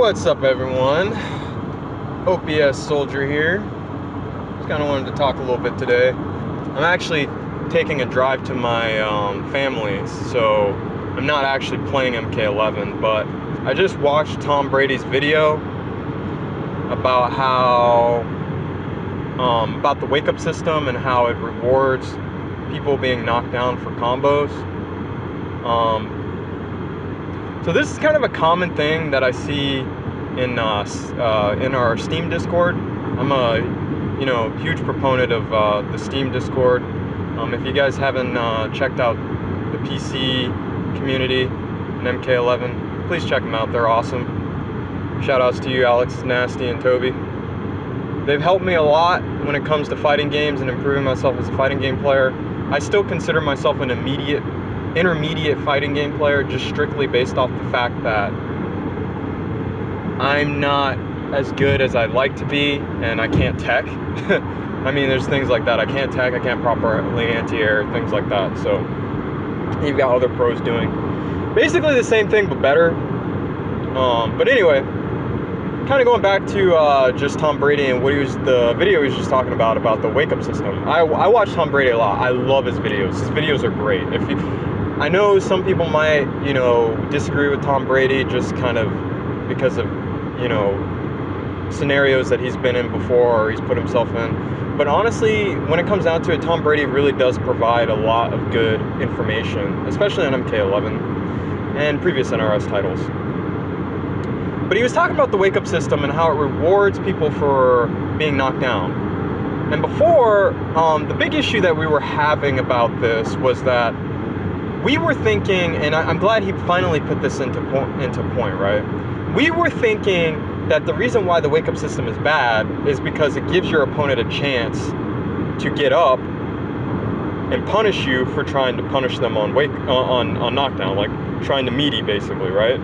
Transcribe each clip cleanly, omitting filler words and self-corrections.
What's up, everyone? OPS Soldier here. Just kind of wanted to talk a little bit today. I'm actually taking a drive to my family's, so I'm not actually playing MK11, but I just watched Tom Brady's video about how about the wake up system and how it rewards people being knocked down for combos. So this is kind of a common thing that I see in our Steam Discord. I'm a huge proponent of the Steam Discord. If you guys haven't checked out the PC community in MK11, please check them out. They're awesome. Shout outs to you, Alex, Nasty, and Toby. They've helped me a lot when it comes to fighting games and improving myself as a fighting game player. I still consider myself an intermediate fighting game player, just strictly based off the fact that I'm not as good as I'd like to be, and I can't tech. I mean, there's things like that. I can't tech, I can't properly anti-air, things like that. So you've got other pros doing basically the same thing but better. But anyway, kind of going back to just Tom Brady and the video he was just talking about the wake up system. I watch Tom Brady a lot. I love his videos. His videos are great. I know some people might, disagree with Tom Brady just kind of because of, scenarios that he's been in before or he's put himself in. But honestly, when it comes down to it, Tom Brady really does provide a lot of good information, especially on MK11 and previous NRS titles. But he was talking about the wake up system and how it rewards people for being knocked down. And before, the big issue that we were having about this was that we were thinking, and I'm glad he finally put this into point, right? We were thinking that the reason why the wake up system is bad is because it gives your opponent a chance to get up and punish you for trying to punish them on knockdown, like trying to meaty basically, right?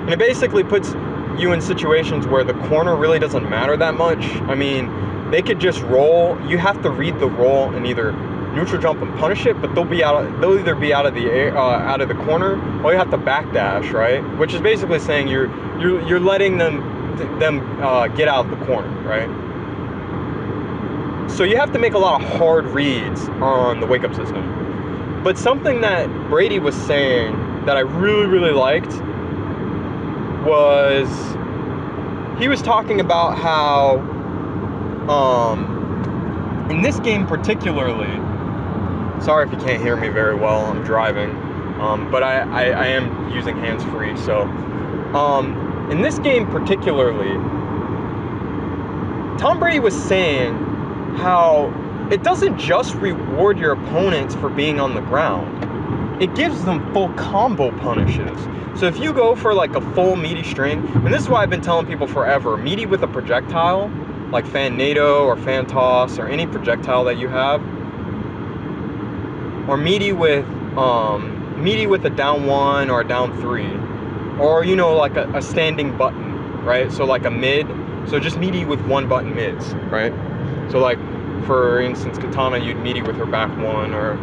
And it basically puts you in situations where the corner really doesn't matter that much. I mean, they could just roll. You have to read the roll and either neutral jump and punish it, but they'll either be out of the air, out of the corner, or you have to backdash, right? Which is basically saying you're letting them get out of the corner, right? So you have to make a lot of hard reads on the wake up system. But something that Brady was saying that I really liked was he was talking about how in this game particularly, sorry if you can't hear me very well, I'm driving, but I am using hands-free. So in this game particularly, Tom Brady was saying how it doesn't just reward your opponents for being on the ground, it gives them full combo punishes. So if you go for like a full meaty string, and this is why I've been telling people forever, meaty with a projectile, like fan NATO or fan toss or any projectile that you have, or meaty with a down 1 or a down 3, or like a standing button, right? So like a mid, so just meaty with 1 button mids, right? So like for instance, Katana, you'd meaty with her back 1, or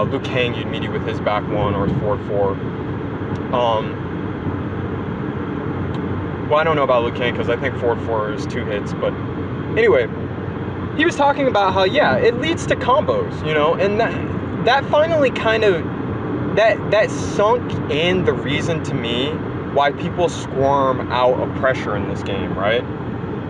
Liu Kang, you'd meaty with his back 1 or forward 4. Well, I don't know about Liu Kang because I think forward 4 is 2 hits, but anyway, he was talking about how, yeah, it leads to combos, and that finally kind of, that sunk in the reason to me why people squirm out of pressure in this game, right?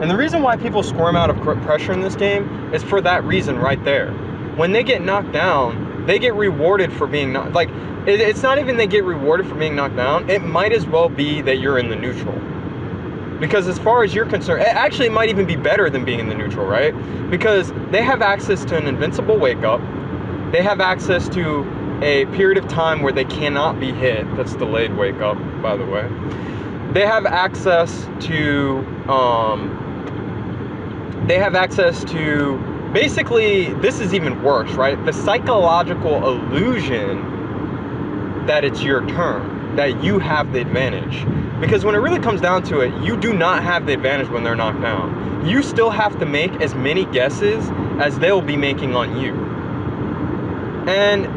And the reason why people squirm out of pressure in this game is for that reason right there. When they get knocked down, they get rewarded for being knocked, like, it's not even they get rewarded for being knocked down, it might as well be that you're in the neutral. Because as far as you're concerned, it actually might even be better than being in the neutral, right? Because they have access to an invincible wake up. They have access to a period of time where they cannot be hit. That's delayed wake up, by the way. They have access to, basically, this is even worse, right? The psychological illusion that it's your turn, that you have the advantage. Because when it really comes down to it, you do not have the advantage when they're knocked down. You still have to make as many guesses as they'll be making on you. And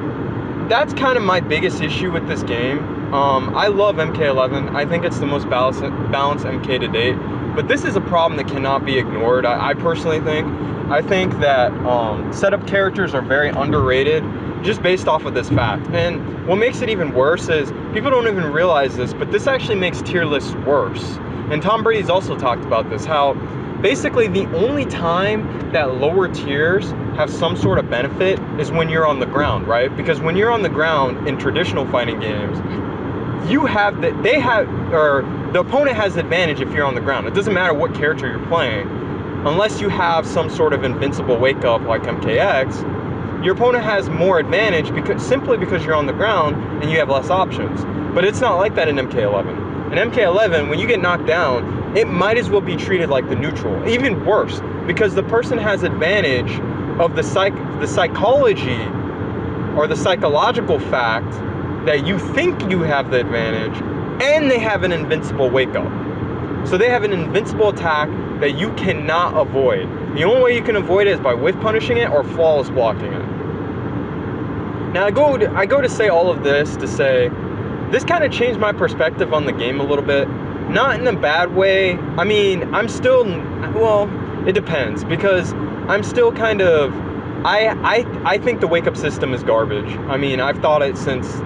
that's kind of my biggest issue with this game, I love MK11. I think it's the most balanced MK to date. But this is a problem that cannot be ignored. I personally think. I think that setup characters are very underrated just based off of this fact. And what makes it even worse is people don't even realize this, but this actually makes tier lists worse. And Tom Brady's also talked about this, how basically the only time that lower tiers have some sort of benefit is when you're on the ground, right? Because when you're on the ground in traditional fighting games, the opponent has the advantage if you're on the ground. It doesn't matter what character you're playing, unless you have some sort of invincible wake up like MKX, your opponent has more advantage simply because you're on the ground and you have less options. But it's not like that in MK11. In MK11, when you get knocked down, it might as well be treated like the neutral, even worse, because the person has advantage of the psychology or the psychological fact that you think you have the advantage, and they have an invincible wake up. So they have an invincible attack that you cannot avoid. The only way you can avoid it is by whiff punishing it or flawless blocking it. Now I go to say all of this to say, this kind of changed my perspective on the game a little bit. Not in a bad way. I mean, I'm still, well, it depends, because I'm still kind of, I think the wake up system is garbage. I mean, I've thought it since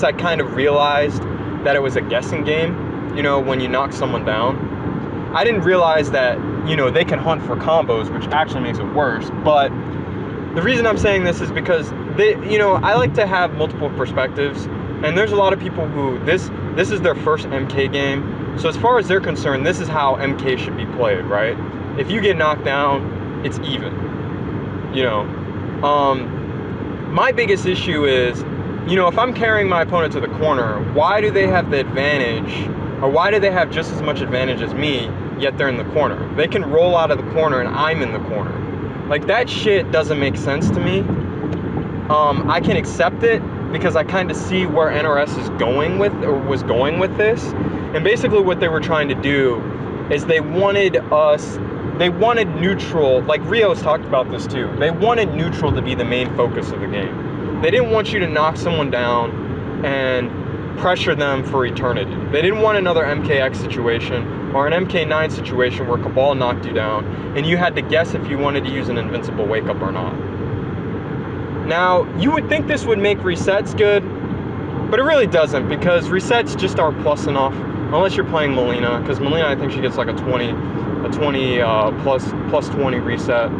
I kind of realized that it was a guessing game, when you knock someone down. I didn't realize that, they can hunt for combos, which actually makes it worse. But the reason I'm saying this is because I like to have multiple perspectives, and there's a lot of people who this is their first MK game. So as far as they're concerned, this is how MK should be played, right? If you get knocked down, it's even. My biggest issue is, if I'm carrying my opponent to the corner, why do they have the advantage, or why do they have just as much advantage as me, yet they're in the corner? They can roll out of the corner and I'm in the corner. Like, that shit doesn't make sense to me. I can accept it because I kind of see where NRS was going with this. And basically what they were trying to do is they wanted neutral, like Rio's talked about this too. They wanted neutral to be the main focus of the game. They didn't want you to knock someone down and pressure them for eternity. They didn't want another MKX situation or an MK9 situation where Cabal knocked you down and you had to guess if you wanted to use an invincible wake up or not. Now, you would think this would make resets good, but it really doesn't, because resets just aren't plus enough, unless you're playing Melina, because Melina, I think she gets like a 20 plus 20 reset.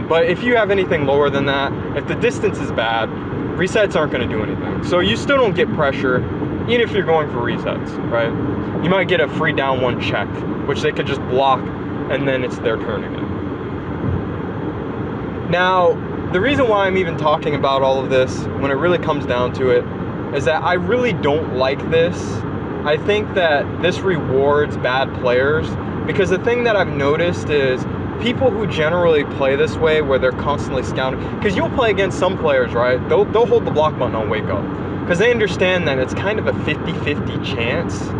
But if you have anything lower than that, if the distance is bad, resets aren't going to do anything. So you still don't get pressure, even if you're going for resets, right? You might get a free down one check, which they could just block, and then it's their turn again. Now, the reason why I'm even talking about all of this, when it really comes down to it, is that I really don't like this. I think that this rewards bad players, because the thing that I've noticed is people who generally play this way, where they're constantly scouting, because you'll play against some players, right? They'll hold the block button on wake up, because they understand that it's kind of a 50-50 chance.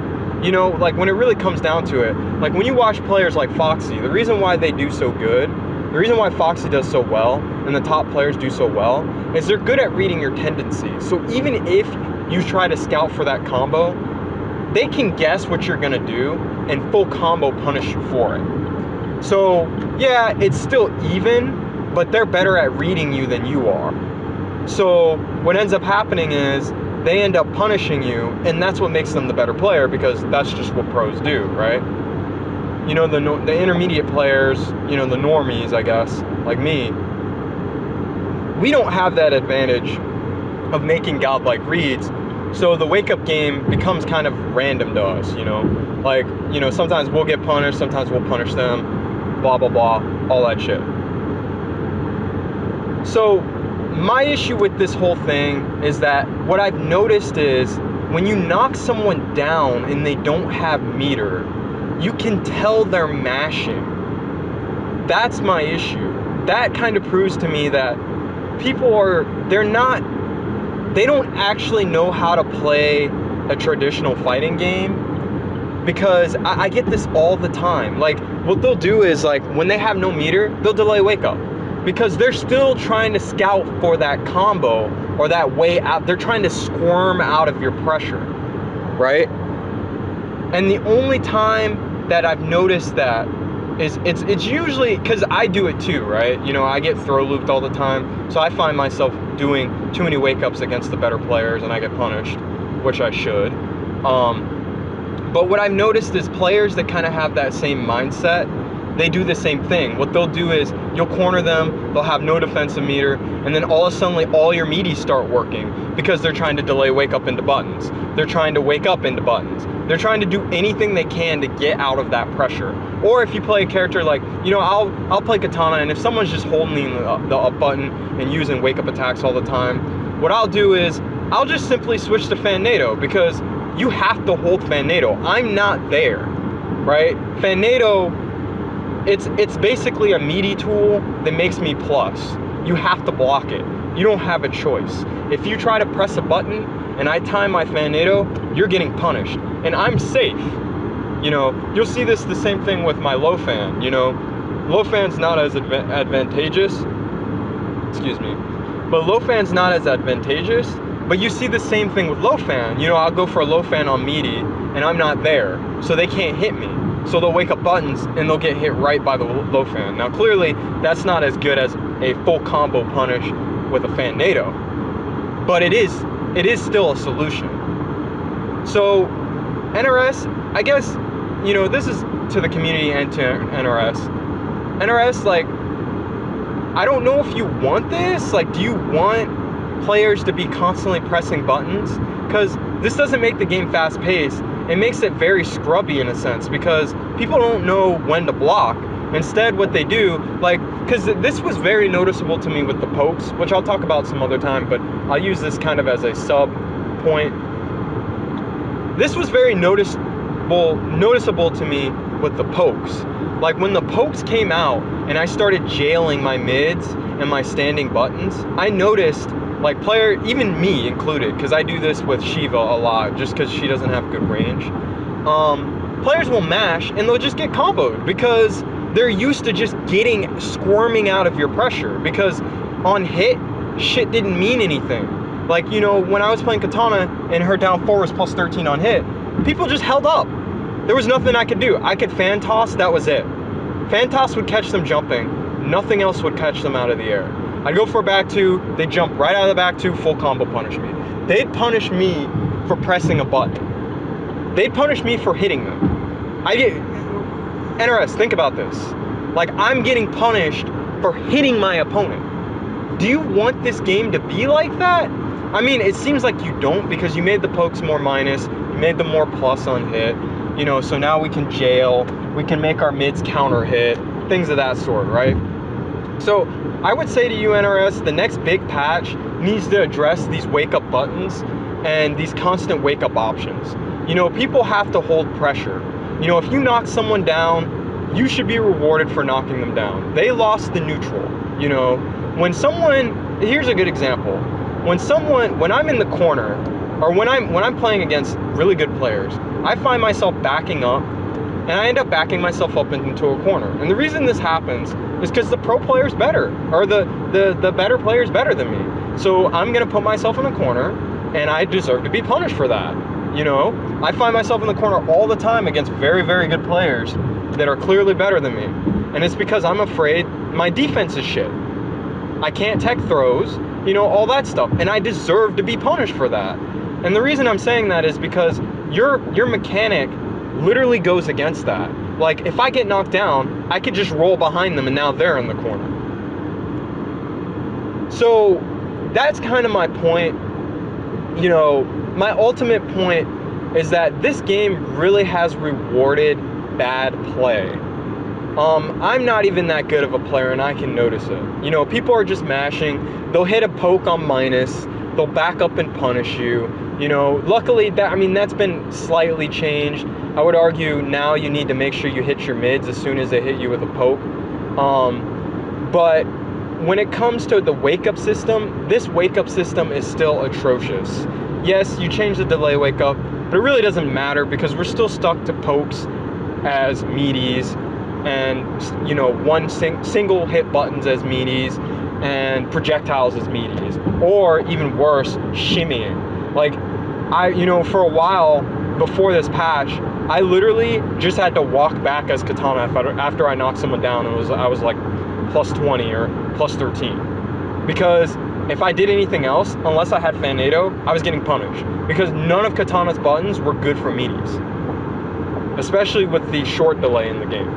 Like when it really comes down to it, like when you watch players like Foxy, the reason why they do so good, the reason why Foxy does so well, and the top players do so well, is they're good at reading your tendencies. So even if you try to scout for that combo, they can guess what you're gonna do and full combo punish you for it. So yeah, it's still even, but they're better at reading you than you are. So what ends up happening is they end up punishing you, and that's what makes them the better player, because that's just what pros do, right? The intermediate players, the normies, I guess, like me, we don't have that advantage of making godlike reads. So the wake up game becomes kind of random to us, like, sometimes we'll get punished, sometimes we'll punish them, blah, blah, blah, all that shit. So my issue with this whole thing is that what I've noticed is when you knock someone down and they don't have meter, you can tell they're mashing. That's my issue. That kind of proves to me that people they don't actually know how to play a traditional fighting game, because I get this all the time. Like, what they'll do is, like, when they have no meter, they'll delay wake up, because they're still trying to scout for that combo or that way out. They're trying to squirm out of your pressure, right? And the only time that I've noticed that is it's usually, because I do it too, right? You know, I get throw looped all the time, so I find myself doing too many wake ups against the better players, and I get punished, which I should. But what I've noticed is players that kind of have that same mindset, they do the same thing. What they'll do is you'll corner them, they'll have no defensive meter, and then all of a sudden all your meaties start working because they're trying to delay wake up into buttons. They're trying to wake up into buttons. They're trying to do anything they can to get out of that pressure. Or if you play a character like, you know, I'll play Katana, and if someone's just holding the up button and using wake up attacks all the time, what I'll do is I'll just simply switch to Fan NATO, because you have to hold Fan NATO. I'm not there, right? Fan NATO, it's basically a meaty tool that makes me plus. You have to block it. You don't have a choice. If you try to press a button and I time my Fan NATO, you're getting punished, and I'm safe. You know, you'll see this the same thing with my low fan. You know, low fan's not as advantageous. Excuse me, but low fan's not as advantageous. But you see the same thing with low fan. You know, I'll go for a low fan on meaty, and I'm not there, so they can't hit me. So they'll wake up buttons, and they'll get hit right by the low fan. Now, clearly, that's not as good as a full combo punish with a Fan NATO, but it is still a solution. So, NRS, I guess, you know, this is to the community and to NRS. NRS, like, I don't know if you want this. Like, do you want players to be constantly pressing buttons? Because this doesn't make the game fast paced. It makes it very scrubby in a sense, because people don't know when to block. Instead, what they do, like, because this was very noticeable to me with the pokes, which I'll talk about some other time, but I'll use this kind of as a sub point. This was very noticeable to me with the pokes. Like, when the pokes came out and I started jailing my mids and my standing buttons, I noticed, like, even me included, because I do this with Shiva a lot just because she doesn't have good range, players will mash and they'll just get comboed because they're used to just squirming out of your pressure, because on hit, shit didn't mean anything. Like, you know, when I was playing Katana and her down 4 was plus 13 on hit, people just held up. There was nothing I could do. I could fan toss, that was it. Fan toss would catch them jumping. Nothing else would catch them out of the air. I'd go for a back 2, they'd jump right out of the back 2, full combo punish me. They'd punish me for pressing a button. They'd punish me for hitting them. NRS, think about this. Like, I'm getting punished for hitting my opponent. Do you want this game to be like that? I mean, it seems like you don't, because you made the pokes more minus, you made them more plus on hit, you know, so now we can jail, we can make our mids counter hit, things of that sort, right? So I would say to you, NRS, the next big patch needs to address these wake up buttons and these constant wake up options. You know, people have to hold pressure. You know, if you knock someone down, you should be rewarded for knocking them down. They lost the neutral. You know, when someone, here's a good example. When I'm in the corner, or when I'm playing against really good players, I find myself backing up, and I end up backing myself up into a corner. And the reason this happens is because the pro player's better, or the better player's better than me. So I'm gonna put myself in a corner, and I deserve to be punished for that. You know, I find myself in the corner all the time against very, very good players that are clearly better than me. And it's because I'm afraid my defense is shit. I can't tech throws, you know, all that stuff. And I deserve to be punished for that. And the reason I'm saying that is because your mechanic literally goes against that. Like, if I get knocked down, I could just roll behind them and now they're in the corner. So that's kind of my point. You know, my ultimate point is that this game really has rewarded bad play. I'm not even that good of a player, and I can notice it. You know, people are just mashing. They'll hit a poke on minus. They'll back up and punish you. You know, luckily, that's been slightly changed. I would argue now you need to make sure you hit your mids as soon as they hit you with a poke. But when it comes to the wake-up system, this wake-up system is still atrocious. Yes, you change the delay wake-up, but it really doesn't matter because we're still stuck to pokes as meaties, and, you know, single hit buttons as meaties, and projectiles as meaties, or even worse, shimmying. Like, for a while before this patch, I literally just had to walk back as katana after I knocked someone down, and I was like plus 20 or plus 13. Because if I did anything else, unless I had Fanado, I was getting punished. Because none of Katana's buttons were good for meaties, especially with the short delay in the game.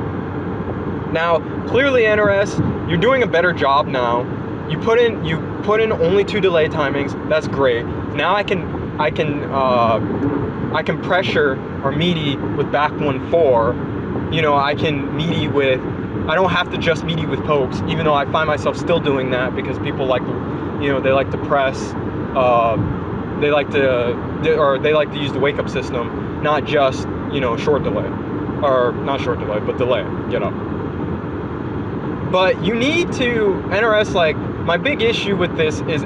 Now, clearly NRS, you're doing a better job now. You put in only 2 delay timings. That's great. Now I can pressure or meaty with back 1-4. I can meaty with. I don't have to just meaty with pokes, even though I find myself still doing that because people like, they like to press. They like to use the wake up system, not just short delay, or not short delay, but delay. Get up. But you need to NRS. Like, my big issue with this is,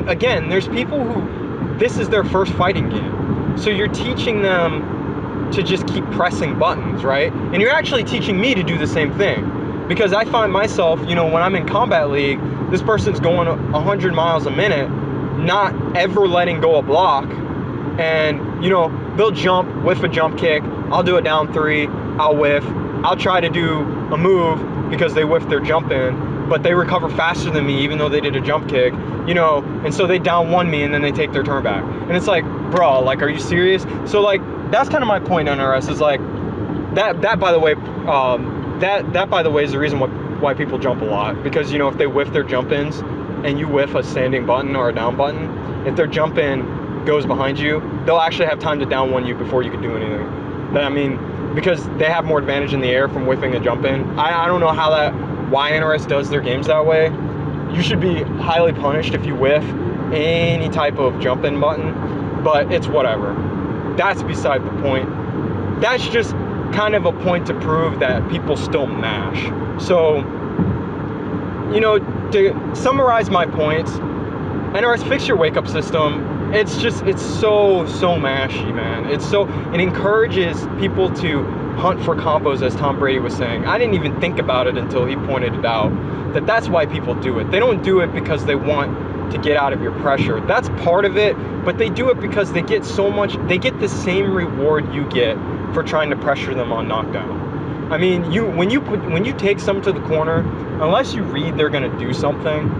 again, there's people who this is their first fighting game, so you're teaching them to just keep pressing buttons, right? And you're actually teaching me to do the same thing, because I find myself, when I'm in Combat League, this person's going 100 miles a minute, not ever letting go a block, and they'll jump, whiff a jump kick, I'll do a down 3, I'll whiff, I'll try to do a move because they whiffed their jump in, but they recover faster than me even though they did a jump kick, and so they down 1 me and then they take their turn back. And it's like, bro, like, are you serious? So, like, that's kind of my point, NRS, is like, that by the way, that by the way is the reason why people jump a lot, because if they whiff their jump ins and you whiff a standing button or a down button, if their jump in goes behind you, they'll actually have time to down 1 you before you could do anything. Because they have more advantage in the air from whiffing a jump in. I don't know why NRS does their games that way. You should be highly punished if you whiff any type of jump in button, but it's whatever. That's beside the point. That's just kind of a point to prove that people still mash. So, to summarize my points, NRS, fix your wake up system. It's so mashy, man. It encourages people to hunt for combos, as Tom Brady was saying. I didn't even think about it until he pointed it out, that's why people do it. They don't do it because they want to get out of your pressure. That's part of it, but they do it because they get the same reward you get for trying to pressure them on knockdown. I mean, when you take some to the corner, unless you read they're gonna do something,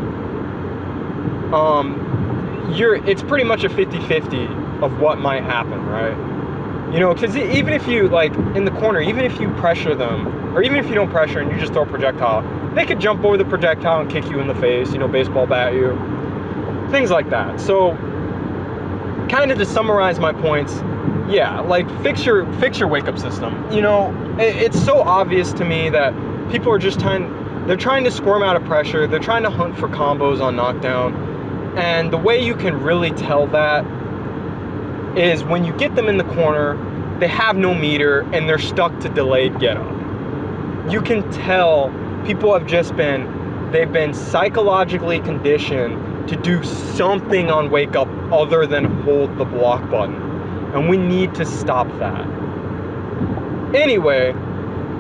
it's pretty much a 50-50 of what might happen, right? Because even if you, like, in the corner, even if you pressure them, or even if you don't pressure and you just throw a projectile, they could jump over the projectile and kick you in the face, baseball bat you, things like that. So, kind of to summarize my points, yeah, like, fix your wake up system. It's so obvious to me that people are just they're trying to squirm out of pressure, they're trying to hunt for combos on knockdown. And the way you can really tell that is when you get them in the corner, they have no meter and they're stuck to delayed get up. You can tell people they've been psychologically conditioned to do something on wake up other than hold the block button. And we need to stop that. Anyway,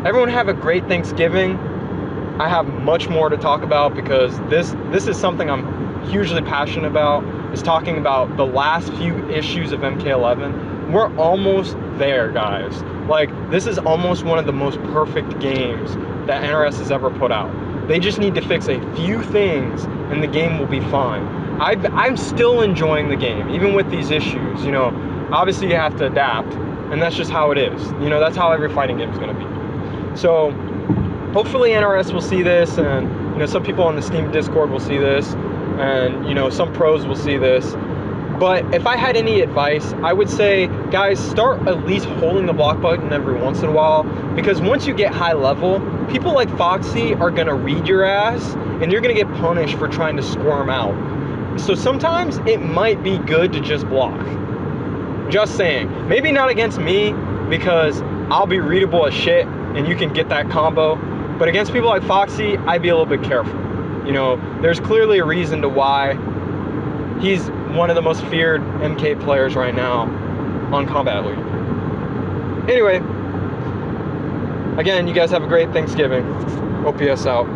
everyone have a great Thanksgiving. I have much more to talk about because this is something I'm hugely passionate about, is talking about the last few issues of MK11. We're almost there, guys. Like, this is almost one of the most perfect games that NRS has ever put out. They just need to fix a few things and the game will be fine. I'm still enjoying the game, even with these issues. Obviously you have to adapt, and that's just how it is. That's how every fighting game is going to be. So, hopefully NRS will see this, and some people on the Steam Discord will see this, and some pros will see this. But if I had any advice, I would say, guys, start at least holding the block button every once in a while, because once you get high level, people like Foxy are gonna read your ass, and you're gonna get punished for trying to squirm out. So sometimes it might be good to just block. Just saying. Maybe not against me, because I'll be readable as shit, and you can get that combo. But against people like Foxy, I'd be a little bit careful. There's clearly a reason to why he's one of the most feared MK players right now on Combat League. Anyway, again, you guys have a great Thanksgiving. OPS out.